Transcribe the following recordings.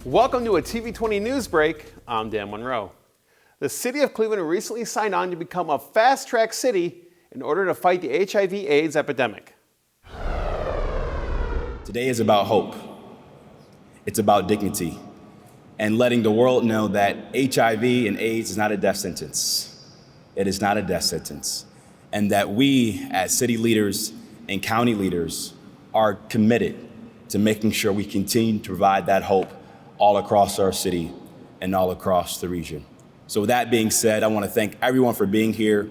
Welcome to a TV20 News Break. I'm Dan Monroe. The city of Cleveland recently signed on to become a fast-track city in order to fight the HIV/AIDS epidemic. Today is about hope. It's about dignity and letting the world know that HIV and AIDS is not a death sentence. It is not a death sentence. And that we, as city leaders and county leaders, are committed to making sure we continue to provide that hope all across our city and all across the region. So with that being said, I want to thank everyone for being here,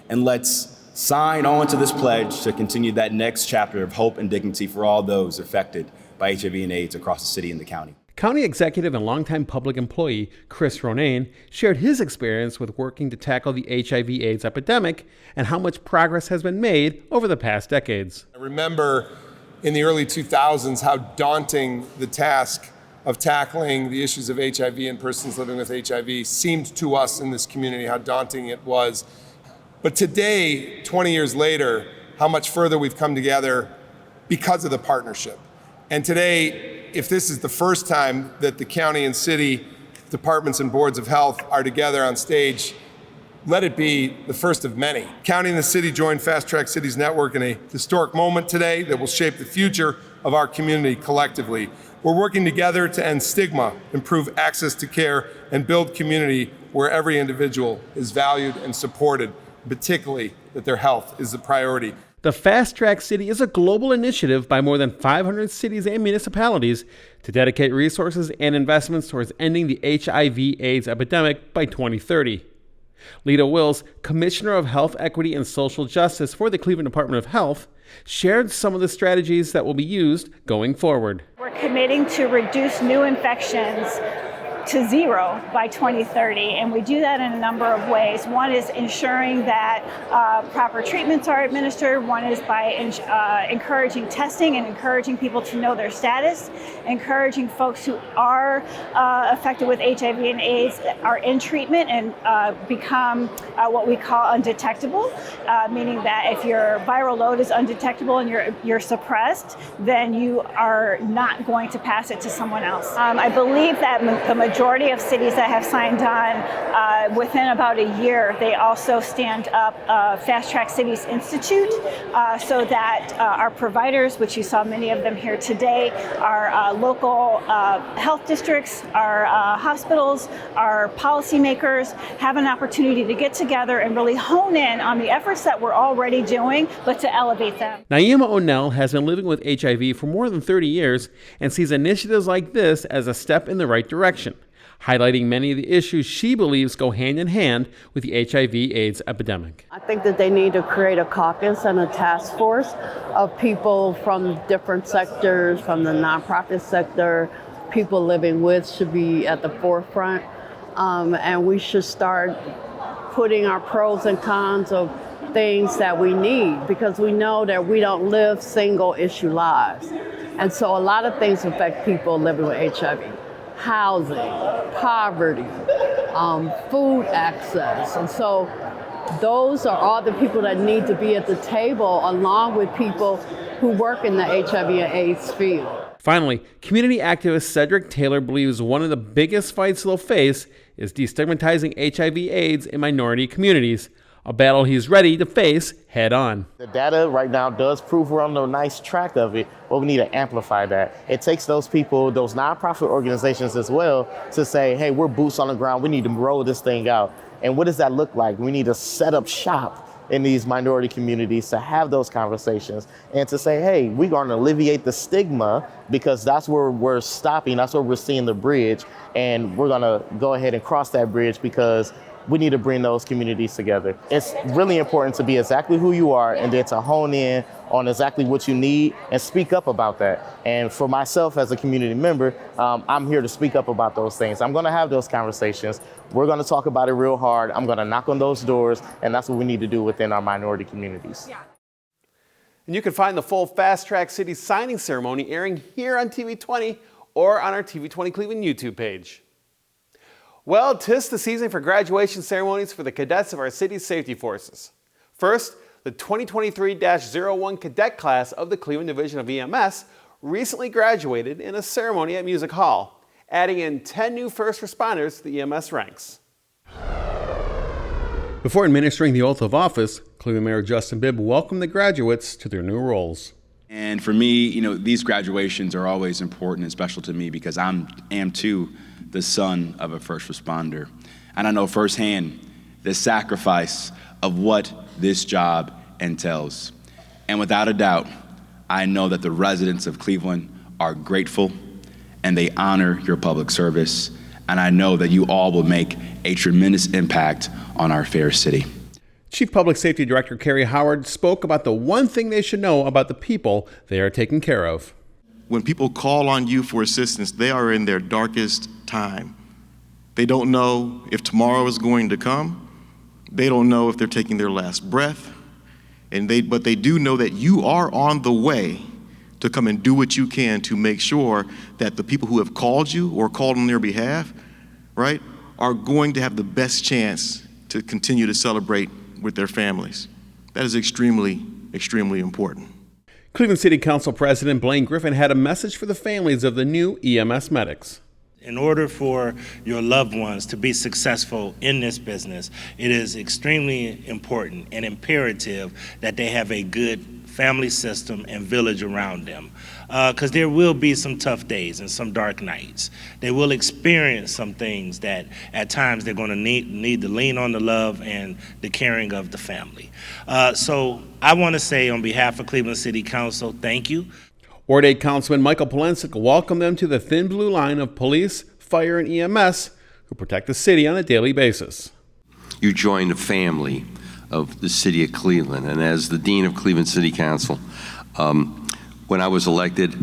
and let's sign on to this pledge to continue that next chapter of hope and dignity for all those affected by HIV and AIDS across the city and the county. County executive and longtime public employee Chris Ronayne shared his experience with working to tackle the HIV/AIDS epidemic and how much progress has been made over the past decades. I remember in the early 2000s how daunting the task of tackling the issues of HIV and persons living with HIV seemed to us in this community, how daunting it was. But today, 20 years later, how much further we've come together because of the partnership. And today, if this is the first time that the county and city departments and boards of health are together on stage, let it be the first of many. County and the city join Fast Track Cities Network in a historic moment today that will shape the future of our community collectively. We're working together to end stigma, improve access to care, and build community where every individual is valued and supported, particularly that their health is the priority. The Fast Track City is a global initiative by more than 500 cities and municipalities to dedicate resources and investments towards ending the HIV/AIDS epidemic by 2030. Lita Wills, Commissioner of Health Equity and Social Justice for the Cleveland Department of Health, shared some of the strategies that will be used going forward. We're committing to reduce new infections to zero by 2030, and we do that in a number of ways. One is ensuring that proper treatments are administered. One is by encouraging testing and encouraging people to know their status, encouraging folks who are affected with HIV and AIDS are in treatment and become what we call undetectable, meaning that if your viral load is undetectable and you're suppressed, then you are not going to pass it to someone else. I believe that the majority of cities that have signed on, within about a year, they also stand up Fast Track Cities Institute so that our providers, which you saw many of them here today, our local health districts, our hospitals, our policymakers have an opportunity to get together and really hone in on the efforts that we're already doing, but to elevate them. Naima O'Neill has been living with HIV for more than 30 years and sees initiatives like this as a step in the right direction, highlighting many of the issues she believes go hand in hand with the HIV/AIDS epidemic. I think that they need to create a caucus and a task force of people from different sectors, from the nonprofit sector. People living with should be at the forefront, and we should start putting our pros and cons of things that we need, because we know that we don't live single issue lives. And so a lot of things affect people living with HIV. Housing, poverty, food access. And so those are all the people that need to be at the table, along with people who work in the HIV and AIDS field. Finally, community activist Cedric Taylor believes one of the biggest fights they'll face is destigmatizing HIV/AIDS in minority communities, a battle he's ready to face head on. The data right now does prove we're on a nice track of it, but we need to amplify that. It takes those people, those nonprofit organizations as well, to say, hey, we're boots on the ground. We need to roll this thing out. And what does that look like? We need to set up shop in these minority communities to have those conversations and to say, hey, we're going to alleviate the stigma, because that's where we're stopping. That's where we're seeing the bridge. And we're going to go ahead and cross that bridge, because we need to bring those communities together. It's really important to be exactly who you are, and then to hone in on exactly what you need and speak up about that. And for myself as a community member, I'm here to speak up about those things. I'm gonna have those conversations. We're gonna talk about it real hard. I'm gonna knock on those doors, and that's what we need to do within our minority communities. Yeah. And you can find the full Fast Track City signing ceremony airing here on TV20 or on our TV20 Cleveland YouTube page. Well, 'tis the season for graduation ceremonies for the cadets of our city's safety forces. First, the 2023-01 cadet class of the Cleveland Division of EMS recently graduated in a ceremony at Music Hall. adding in 10 new first responders to the EMS ranks. Before administering the oath of office, Cleveland Mayor Justin Bibb welcomed the graduates to their new roles. And for me, these graduations are always important and special to me because I am too the son of a first responder. And I know firsthand the sacrifice of what this job entails. And without a doubt, I know that the residents of Cleveland are grateful and they honor your public service. And I know that you all will make a tremendous impact on our fair city. Chief Public Safety Director Kerry Howard spoke about the one thing they should know about the people they are taking care of. When people call on you for assistance, they are in their darkest time. They don't know if tomorrow is going to come. They don't know if they're taking their last breath. But they do know that you are on the way to come and do what you can to make sure that the people who have called you or called on their behalf, right, are going to have the best chance to continue to celebrate with their families. That is extremely, extremely important. Cleveland City Council President Blaine Griffin had a message for the families of the new EMS medics. In order for your loved ones to be successful in this business, it is extremely important and imperative that they have a good family system and village around them. Because there will be some tough days and some dark nights. They will experience some things that at times they're going to need to lean on the love and the caring of the family. So I want to say on behalf of Cleveland City Council, thank you. Ward 8 Councilman Michael Polensik welcomed them to the thin blue line of police, fire, and EMS who protect the city on a daily basis. You join the family of the city of Cleveland, and as the Dean of Cleveland City Council, when I was elected,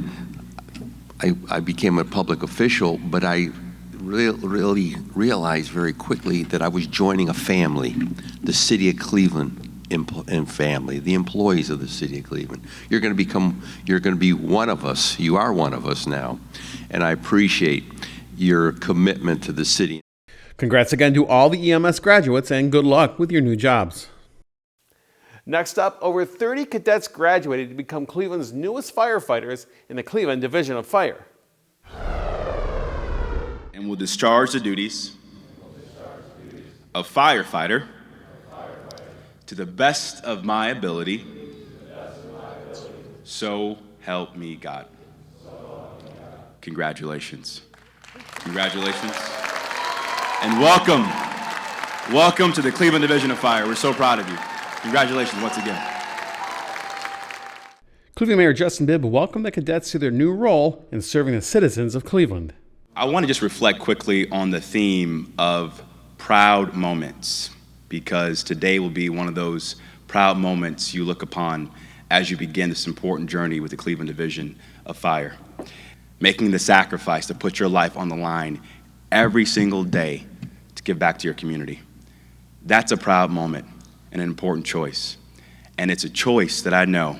I became a public official, but I really realized very quickly that I was joining a family, the city of Cleveland and family, the employees of the city of Cleveland. You're going to be one of us. You are one of us now, and I appreciate your commitment to the city. Congrats again to all the EMS graduates and good luck with your new jobs. Next up, over 30 cadets graduated to become Cleveland's newest firefighters in the Cleveland Division of Fire. And will discharge the duties of firefighter to the best of my ability. So help me God. Congratulations. Congratulations. And welcome. Welcome to the Cleveland Division of Fire. We're so proud of you. Congratulations once again. Cleveland Mayor Justin Bibb welcomed the cadets to their new role in serving the citizens of Cleveland. I want to just reflect quickly on the theme of proud moments, because today will be one of those proud moments you look upon as you begin this important journey with the Cleveland Division of Fire. Making the sacrifice to put your life on the line every single day to give back to your community. That's a proud moment and an important choice. And it's a choice that I know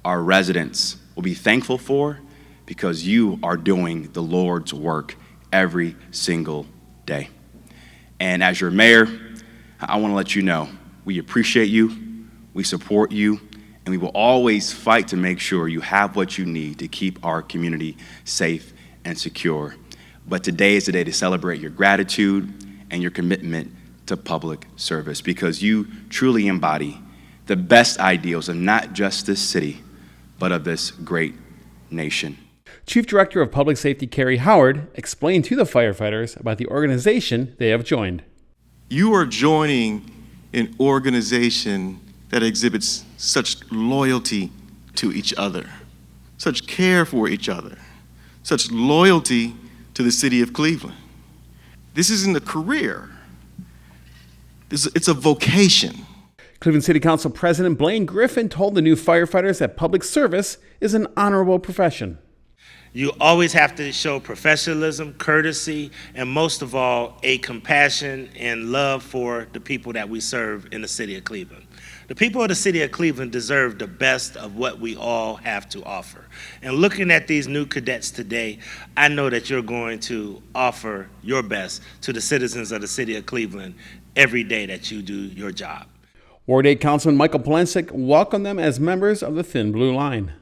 our residents will be thankful for, because you are doing the Lord's work every single day. And as your mayor, I want to let you know we appreciate you, we support you, and we will always fight to make sure you have what you need to keep our community safe and secure. But today is the day to celebrate your gratitude and your commitment to public service, because you truly embody the best ideals of not just this city, but of this great nation. Chief Director of Public Safety Kerry Howard explained to the firefighters about the organization they have joined. You are joining an organization that exhibits such loyalty to each other, such care for each other, such loyalty to the city of Cleveland. This isn't a career. It's a vocation. Cleveland City Council President Blaine Griffin told the new firefighters that public service is an honorable profession. You always have to show professionalism, courtesy, and most of all, a compassion and love for the people that we serve in the city of Cleveland. The people of the city of Cleveland deserve the best of what we all have to offer. And looking at these new cadets today, I know that you're going to offer your best to the citizens of the city of Cleveland every day that you do your job. Ward 8 Councilman Michael Polensik welcomed them as members of the Thin Blue Line.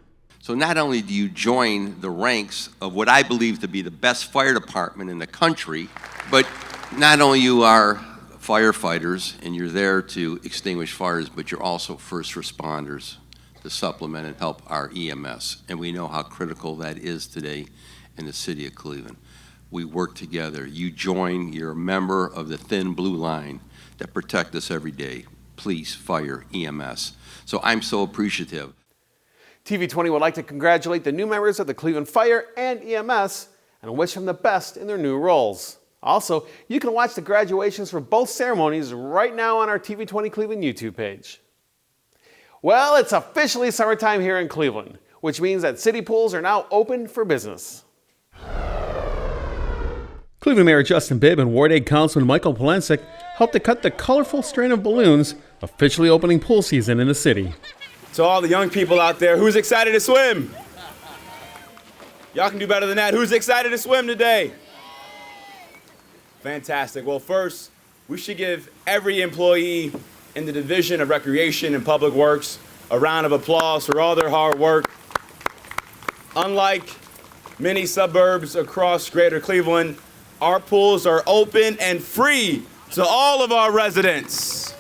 So not only do you join the ranks of what I believe to be the best fire department in the country, but not only you are firefighters and you're there to extinguish fires, but you're also first responders to supplement and help our EMS. And we know how critical that is today in the city of Cleveland. We work together. You join, you're a member of the thin blue line that protect us every day. Police, fire, EMS. So I'm so appreciative. TV20 would like to congratulate the new members of the Cleveland Fire and EMS and wish them the best in their new roles. Also, you can watch the graduations for both ceremonies right now on our TV20 Cleveland YouTube page. Well, it's officially summertime here in Cleveland, which means that city pools are now open for business. Cleveland Mayor Justin Bibb and Ward 8 Councilman Michael Polensek helped to cut the colorful string of balloons, officially opening pool season in the city. To all the young people out there, who's excited to swim? Y'all can do better than that. Who's excited to swim today? Fantastic. Well, first, we should give every employee in the Division of Recreation and Public Works a round of applause for all their hard work. Unlike many suburbs across greater Cleveland, our pools are open and free to all of our residents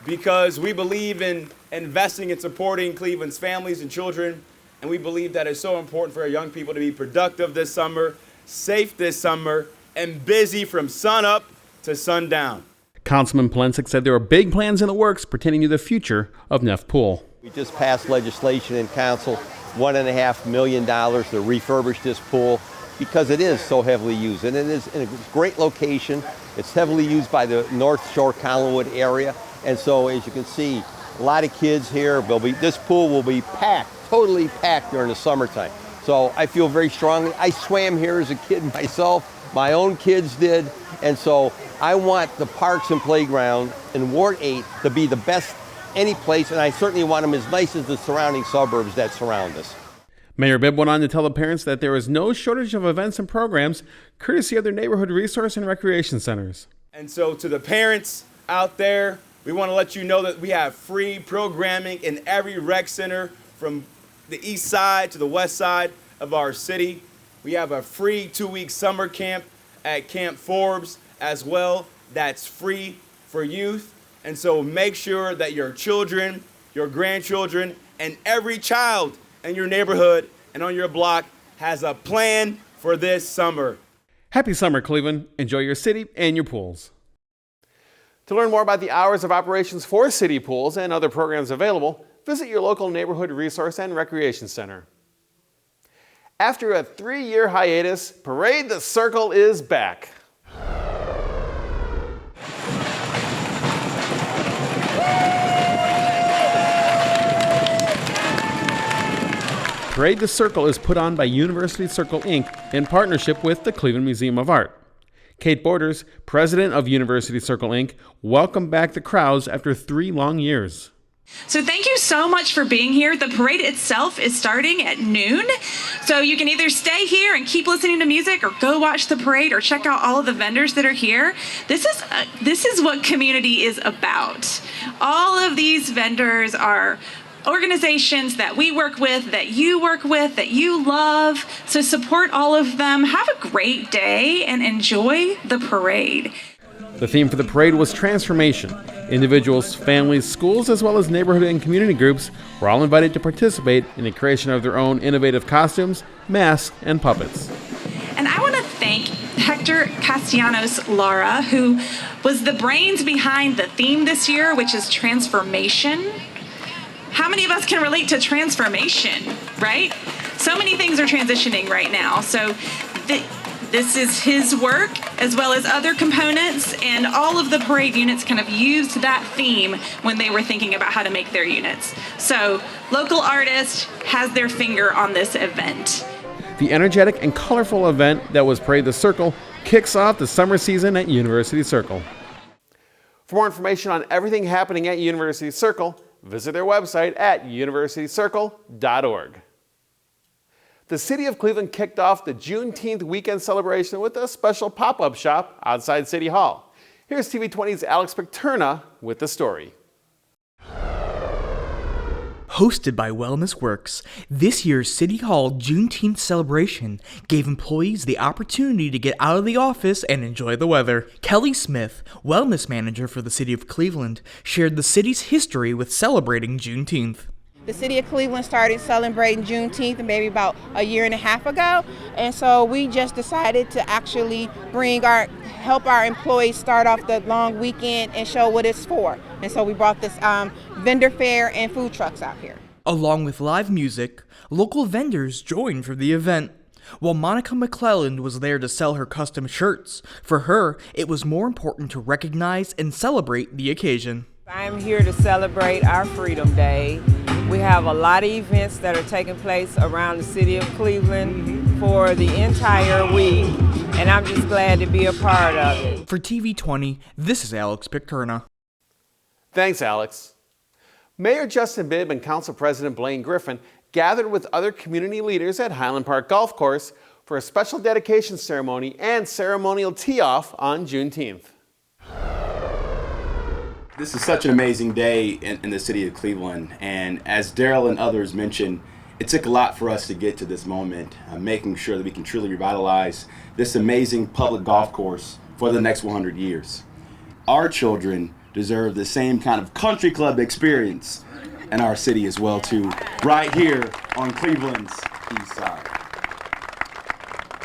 because we believe in investing and supporting Cleveland's families and children, and we believe that it's so important for our young people to be productive this summer, safe this summer, and busy from sunup to sundown. Councilman Polensek said there are big plans in the works pertaining to the future of Neff Pool. We just passed legislation in council, $1.5 million to refurbish this pool because it is so heavily used. And it is in a great location. It's heavily used by the North Shore Collinwood area. And so as you can see, a lot of kids here. This pool will be packed, totally packed during the summertime. So I feel very strongly. I swam here as a kid myself. My own kids did. And so I want the parks and playground in Ward 8 to be the best any place, and I certainly want them as nice as the surrounding suburbs that surround us. Mayor Bibb went on to tell the parents that there is no shortage of events and programs courtesy of their neighborhood resource and recreation centers. And so to the parents out there, we want to let you know that we have free programming in every rec center from the east side to the west side of our city. We have a free 2-week summer camp at Camp Forbes as well. That's free for youth. And so make sure that your children, your grandchildren, and every child in your neighborhood and on your block has a plan for this summer. Happy summer, Cleveland. Enjoy your city and your pools. To learn more about the hours of operations for city pools and other programs available, visit your local neighborhood resource and recreation center. After a 3-year hiatus, Parade the Circle is back. Parade the Circle is put on by University Circle, Inc. in partnership with the Cleveland Museum of Art. Kate Borders, president of University Circle, Inc., welcomed back the crowds after 3 long years. So thank you so much for being here. The parade itself is starting at noon. So you can either stay here and keep listening to music or go watch the parade or check out all of the vendors that are here. This is what community is about. All of these vendors are organizations that we work with, that you work with, that you love. So support all of them. Have a great day and enjoy the parade. The theme for the parade was transformation. Individuals, families, schools, as well as neighborhood and community groups were all invited to participate in the creation of their own innovative costumes, masks, and puppets. And I want to thank Hector Castellanos Lara, who was the brains behind the theme this year, which is transformation. How many of us can relate to transformation, right? So many things are transitioning right now. So this is his work, as well as other components, and all of the parade units kind of used that theme when they were thinking about how to make their units. So local artist has their finger on this event. The energetic and colorful event that was Parade the Circle kicks off the summer season at University Circle. For more information on everything happening at University Circle, visit their website at universitycircle.org. The City of Cleveland kicked off the Juneteenth weekend celebration with a special pop-up shop outside City Hall. Here's TV20's Alex Picterna with the story. Hosted by Wellness Works, this year's City Hall Juneteenth celebration gave employees the opportunity to get out of the office and enjoy the weather. Kelly Smith, wellness manager for the City of Cleveland, shared the city's history with celebrating Juneteenth. The City of Cleveland started celebrating Juneteenth maybe about a year and a half ago, and so we just decided to actually help our employees start off the long weekend and show what it's for. And so we brought this vendor fair and food trucks out here. Along with live music, local vendors joined for the event. While Monica McClelland was there to sell her custom shirts, for her, it was more important to recognize and celebrate the occasion. I'm here to celebrate our Freedom Day. We have a lot of events that are taking place around the city of Cleveland for the entire week, and I'm just glad to be a part of it. For TV20, this is Alex Picturna. Thanks, Alex. Mayor Justin Bibb and Council President Blaine Griffin gathered with other community leaders at Highland Park Golf Course for a special dedication ceremony and ceremonial tee-off on Juneteenth. This is such an amazing day in the city of Cleveland, and as Daryl and others mentioned, it took a lot for us to get to this moment, making sure that we can truly revitalize this amazing public golf course for the next 100 years. Our children deserve the same kind of country club experience in our city as well, too, right here on Cleveland's east side.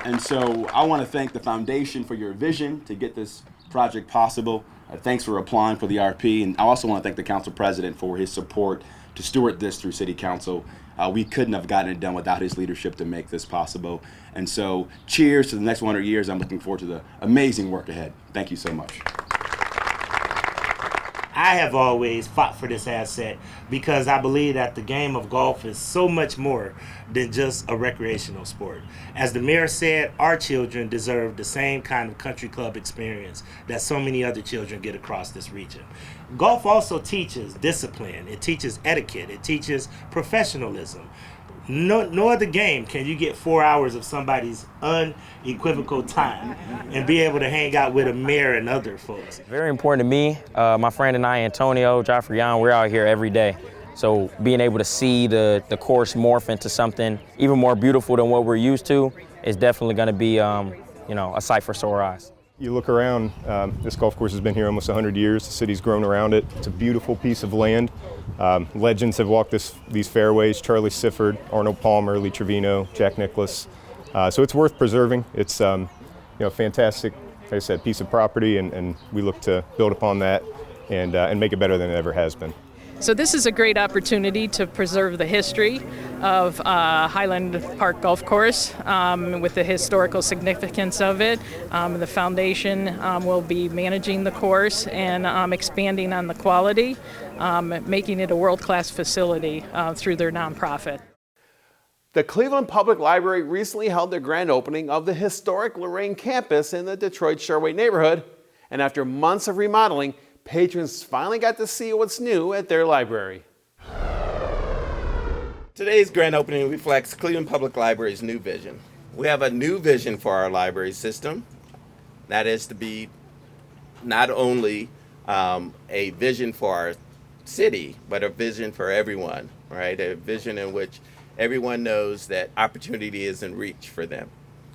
And so I want to thank the foundation for your vision to get this project possible. Thanks for applying for the RP, and I also want to thank the council president for his support to steward this through city council. We couldn't have gotten it done without his leadership to make this possible. And so cheers to the next 100 years. I'm looking forward to the amazing work ahead. Thank you so much. I have always fought for this asset because I believe that the game of golf is so much more than just a recreational sport. As the mayor said, our children deserve the same kind of country club experience that so many other children get across this region. Golf also teaches discipline, it teaches etiquette, it teaches professionalism. No other game can you get 4 hours of somebody's unequivocal time and be able to hang out with a mayor and other folks. Very important to me. My friend and I, Antonio, Joffrion, we're out here every day. So being able to see the course morph into something even more beautiful than what we're used to is definitely going to be a sight for sore eyes. You look around, this golf course has been here almost 100 years. The city's grown around it. It's a beautiful piece of land. Legends have walked these fairways: Charlie Sifford, Arnold Palmer, Lee Trevino, Jack Nicklaus. So it's worth preserving. It's a fantastic, like I said, piece of property, and we look to build upon that and make it better than it ever has been. So this is a great opportunity to preserve the history of Highland Park Golf Course with the historical significance of it. The foundation will be managing the course and expanding on the quality, making it a world-class facility through their nonprofit. The Cleveland Public Library recently held their grand opening of the historic Lorraine campus in the Detroit Shoreway neighborhood, and after months of remodeling, patrons finally got to see what's new at their library. Today's grand opening reflects Cleveland Public Library's new vision. We have a new vision for our library system. That is to be not only a vision for our city, but a vision for everyone, right? A vision in which everyone knows that opportunity is in reach for them.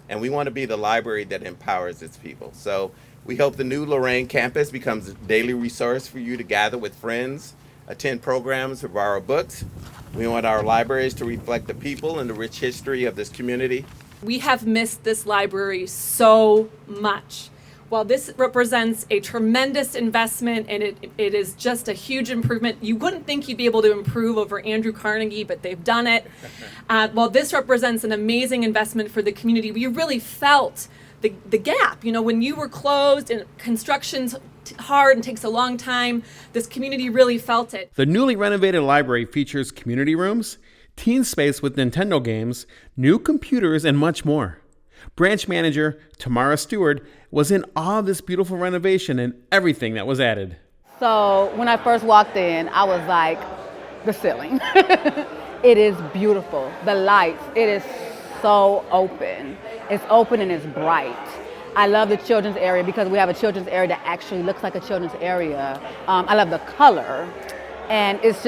And we want to be the library that empowers its people. So we hope the new Lorraine campus becomes a daily resource for you to gather with friends, attend programs, or borrow books. We want our libraries to reflect the people and the rich history of this community. We have missed this library so much. While this represents a tremendous investment and it is just a huge improvement, you wouldn't think you'd be able to improve over Andrew Carnegie, but they've done it. While this represents an amazing investment for the community, we really felt the gap. When you were closed and construction's hard and takes a long time, this community really felt it. The newly renovated library features community rooms, teen space with Nintendo games, new computers, and much more. Branch manager Tamara Stewart was in awe of this beautiful renovation and everything that was added. So when I first walked in, I was like, the ceiling. It is beautiful. The lights, it is so open. It's open and it's bright. I love the children's area because we have a children's area that actually looks like a children's area. I love the color, and it's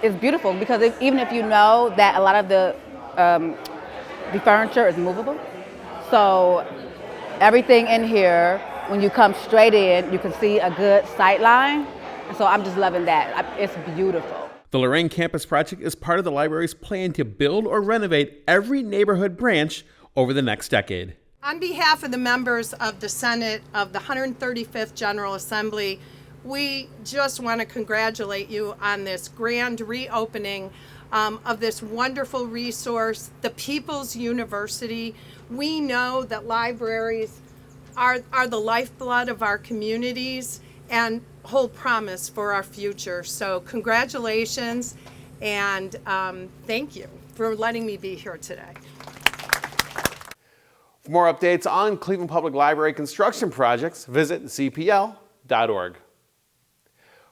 it's beautiful because even if you know that a lot of the furniture is movable, so everything in here, when you come straight in, you can see a good sight line. So I'm just loving that. It's beautiful. The Lorraine Campus Project is part of the library's plan to build or renovate every neighborhood branch over the next decade. On behalf of the members of the Senate of the 135th General Assembly, we just want to congratulate you on this grand reopening of this wonderful resource, the People's University. We know that libraries are the lifeblood of our communities and hold promise for our future. So congratulations, and thank you for letting me be here today. For more updates on Cleveland Public Library construction projects, visit cpl.org.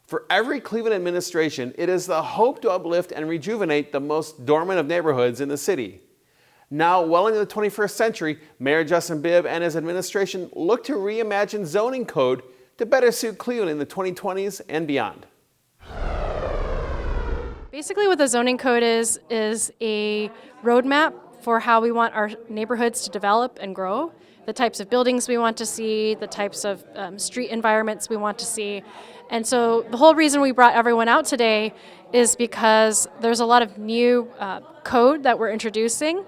For every Cleveland administration, it is the hope to uplift and rejuvenate the most dormant of neighborhoods in the city. Now, well into the 21st century, Mayor Justin Bibb and his administration look to reimagine zoning code to better suit Cleveland in the 2020s and beyond. Basically what the zoning code is a roadmap for how we want our neighborhoods to develop and grow, the types of buildings we want to see, the types of street environments we want to see. And so the whole reason we brought everyone out today is because there's a lot of new code that we're introducing,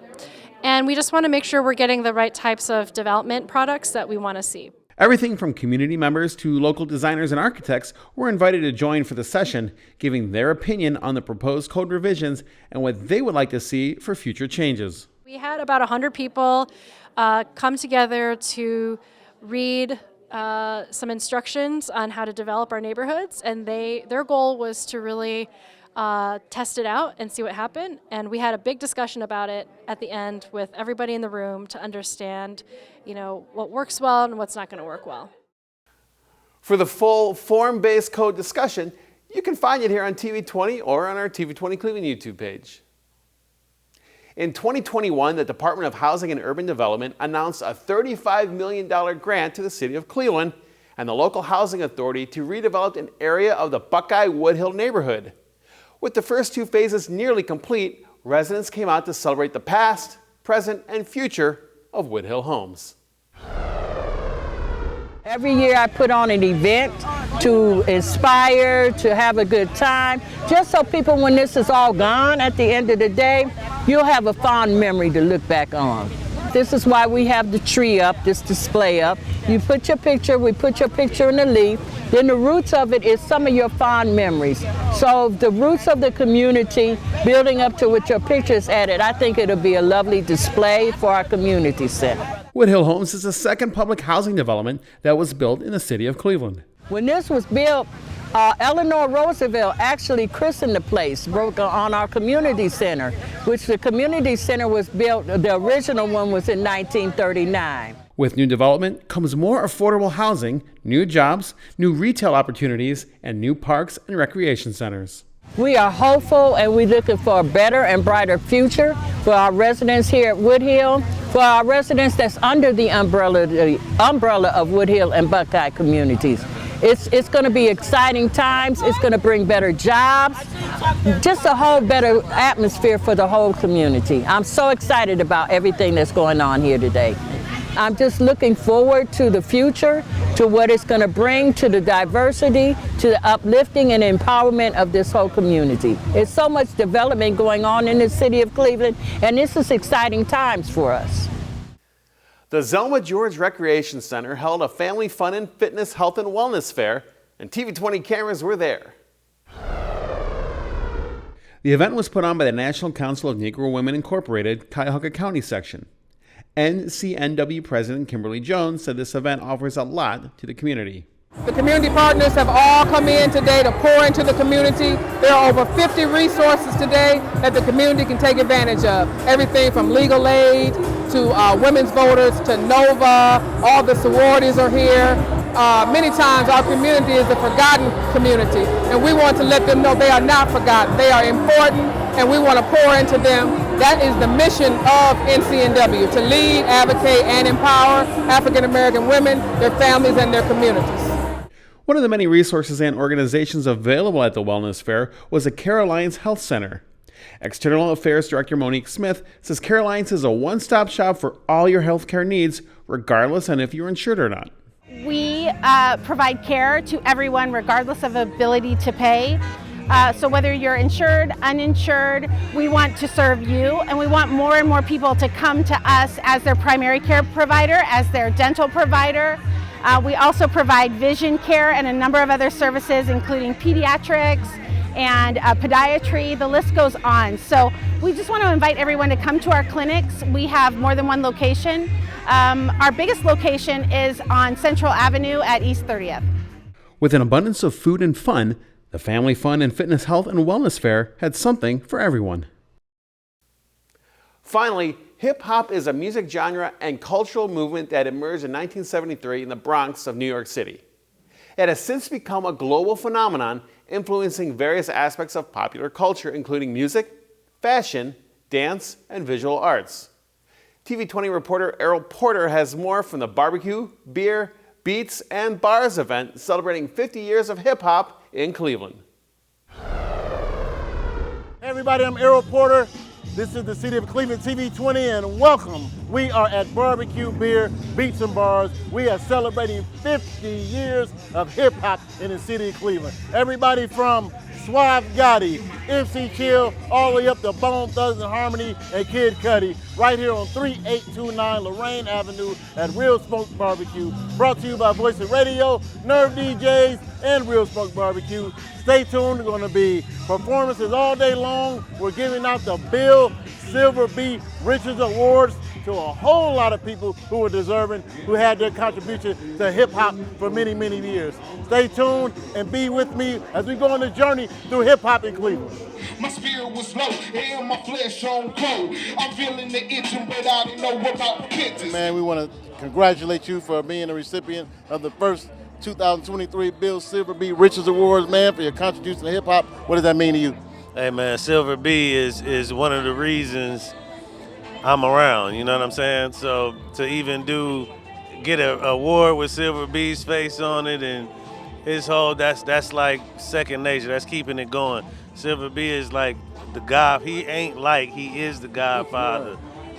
and we just want to make sure we're getting the right types of development products that we want to see. Everything from community members to local designers and architects were invited to join for the session, giving their opinion on the proposed code revisions and what they would like to see for future changes. We had about 100 people come together to read some instructions on how to develop our neighborhoods, and their goal was to really test it out and see what happened. And we had a big discussion about it at the end with everybody in the room to understand, what works well and what's not going to work well. For the full form-based code discussion, you can find it here on TV20 or on our TV20 Cleveland YouTube page. In 2021, the Department of Housing and Urban Development announced a $35 million grant to the City of Cleveland and the local housing authority to redevelop an area of the Buckeye Woodhill neighborhood. With the first two phases nearly complete, residents came out to celebrate the past, present, and future of Woodhill Homes. Every year I put on an event to inspire, to have a good time, just so people, when this is all gone at the end of the day, you'll have a fond memory to look back on. This is why we have the tree up, this display up. You put your picture, we put your picture in the leaf, then the roots of it is some of your fond memories. So the roots of the community building up to what your picture is added, I think it'll be a lovely display for our community center. Woodhill Homes is the second public housing development that was built in the city of Cleveland. When this was built, Eleanor Roosevelt actually christened the place on our community center, which the community center was built, the original one was in 1939. With new development comes more affordable housing, new jobs, new retail opportunities, and new parks and recreation centers. We are hopeful and we're looking for a better and brighter future for our residents here at Woodhill, for our residents that's under the umbrella of Woodhill and Buckeye communities. It's going to be exciting times. It's going to bring better jobs, just a whole better atmosphere for the whole community. I'm so excited about everything that's going on here today. I'm just looking forward to the future, to what it's going to bring to the diversity, to the uplifting and empowerment of this whole community. There's so much development going on in the city of Cleveland, and this is exciting times for us. The Zelma George Recreation Center held a family fun and fitness, health and wellness fair, and TV20 cameras were there. The event was put on by the National Council of Negro Women Incorporated, Cuyahoga County section. NCNW President Kimberly Jones said this event offers a lot to the community. The community partners have all come in today to pour into the community. There are over 50 resources today that the community can take advantage of. Everything from legal aid to women's voters to NOVA, all the sororities are here. Many times our community is a forgotten community, and we want to let them know they are not forgotten. They are important, and we want to pour into them. That is the mission of NCNW, to lead, advocate, and empower African American women, their families, and their communities. One of the many resources and organizations available at the Wellness Fair was the Care Alliance Health Center. External Affairs Director Monique Smith says Care Alliance is a one-stop shop for all your healthcare needs, regardless on if you're insured or not. We provide care to everyone regardless of ability to pay. So whether you're insured, uninsured, we want to serve you, and we want more and more people to come to us as their primary care provider, as their dental provider. We also provide vision care and a number of other services, including pediatrics and podiatry. The list goes on. So we just want to invite everyone to come to our clinics. We have more than one location. Our biggest location is on Central Avenue at East 30th. With an abundance of food and fun, the Family Fun and Fitness Health and Wellness Fair had something for everyone. Finally, hip-hop is a music genre and cultural movement that emerged in 1973 in the Bronx of New York City. It has since become a global phenomenon, influencing various aspects of popular culture, including music, fashion, dance, and visual arts. TV20 reporter Errol Porter has more from the barbecue, beer, beats, and bars event celebrating 50 years of hip-hop in Cleveland. Hey everybody, I'm Errol Porter. This is the City of Cleveland TV20 and welcome. We are at Barbecue, Beer, Beats and Bars. We are celebrating 50 years of hip hop in the City of Cleveland. Everybody from Suave Gotti, MC Chill, all the way up to Bone Thugs and Harmony and Kid Cudi, right here on 3829 Lorraine Avenue at Real Smoke Barbecue. Brought to you by Voice of Radio, Nerve DJs, and Real Smoke Barbecue. Stay tuned, there's gonna be performances all day long. We're giving out the Bill Silver B. Richards Awards to a whole lot of people who are deserving, who had their contribution to hip hop for many, many years. Stay tuned and be with me as we go on the journey through hip hop in Cleveland. My spirit was low and my flesh on cold. I'm feeling the itching, but I don't know about repentance. Man, we want to congratulate you for being a recipient of the first 2023 Bill Silver B. Richards Awards, man, for your contribution to hip hop. What does that mean to you? Hey man, Silver B is one of the reasons I'm around, you know what I'm saying? So to even get an award with Silver B's face on it and his whole, that's like second nature, that's keeping it going. Silver B is like the God, he is the godfather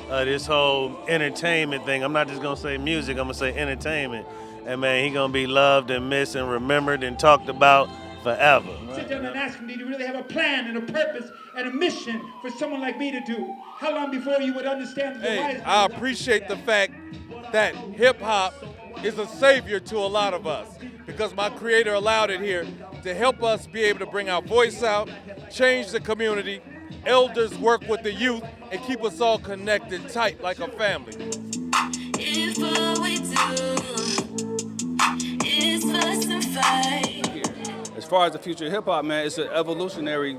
of this whole entertainment thing. I'm not just gonna say music, I'm gonna say entertainment. And man, he gonna be loved and missed and remembered and talked about forever. Sit down and ask him, did you really have a plan and a purpose and a mission for someone like me to do? How long before you would understand the Hey, I appreciate the fact that hip hop is a savior to a lot of us because my creator allowed it here to help us be able to bring our voice out, change the community, elders work with the youth, and keep us all connected tight like a family. If all we do is fuss and fight. As far as the future of hip-hop, man, it's an evolutionary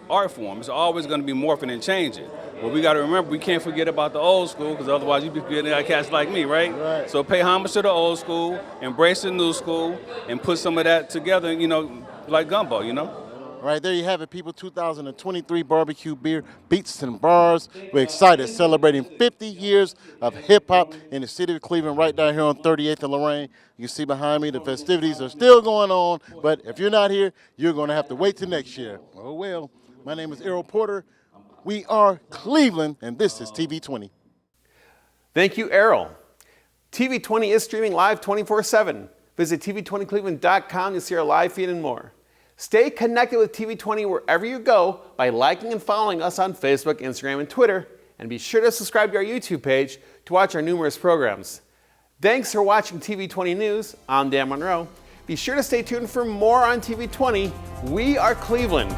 art form. It's always going to be morphing and changing. But we got to remember, we can't forget about the old school, because otherwise you'd be getting cats like me, right? So pay homage to the old school, embrace the new school, and put some of that together, you know, like gumbo, you know? All right, there you have it, people. 2023 Barbecue, Beer, Beats and Bars. We're excited, celebrating 50 years of hip-hop in the City of Cleveland, right down here on 38th and Lorraine. You see behind me, the festivities are still going on, but if you're not here, you're going to have to wait till next year. Oh, well. My name is Errol Porter. We are Cleveland, and this is TV20. Thank you, Errol. TV20 is streaming live 24/7. Visit TV20Cleveland.com to see our live feed and more. Stay connected with TV20 wherever you go by liking and following us on Facebook, Instagram, and Twitter. And be sure to subscribe to our YouTube page to watch our numerous programs. Thanks for watching TV20 News. I'm Dan Monroe. Be sure to stay tuned for more on TV20. We are Cleveland.